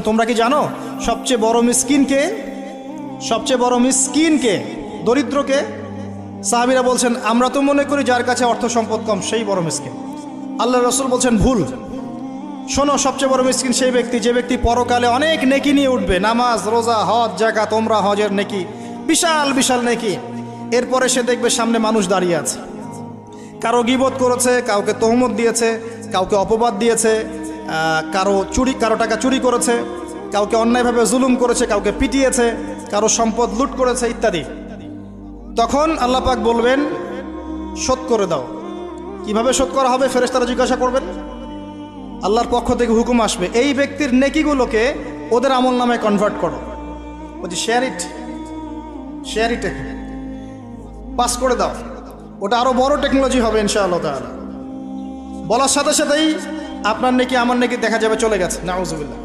তোমরা কি জানো সবচেয়ে বড় মিসকিন কে? সবচেয়ে বড় মিসকিন কে? দরিদ্রকে? সাহাবীরা বলছেন আমরা তো মনে করি যার কাছে অর্থ সম্পদ কম সেই বড় মিসকিন। আল্লাহ রাসূল বলছেন ভুল। শোনো, সবচেয়ে বড় মিসকিন সেই ব্যক্তি যে ব্যক্তি পরকালে অনেক নেকি নিয়ে উঠবে, নামাজ, রোজা, হজ, যাকাত, ওমরা, হজের নেকি, বিশাল বিশাল নেকি। এরপরে সে দেখবে সামনে মানুষ দাঁড়িয়ে আছে, কারো গীবত করেছে, কাউকে তহমত দিয়েছে, কাউকে অপবাদ দিয়েছে, কারো টাকা চুরি করেছে, কাউকে অন্যায়ভাবে জুলুম করেছে, কাউকে পিটিয়েছে, কারো সম্পদ লুট করেছে ইত্যাদি। তখন আল্লাহ পাক বলবেন শোধ করে দাও। কিভাবে শোধ করা হবে? ফেরেশতারা জিজ্ঞাসা করবেন, আল্লাহর পক্ষ থেকে হুকুম আসবে এই ব্যক্তির নেকিগুলোকে ওদের আমল নামে কনভার্ট করো। বলছি শেয়ার ইট পাস করে দাও। ওটা আরো বড় টেকনোলজি হবে ইনশাআল্লাহ তাআলা। বলার সাথে সাথেই আপনার নেকি আমার নেকি দেখা যাবে চলে গেছে, নাউজুবিল্লাহ।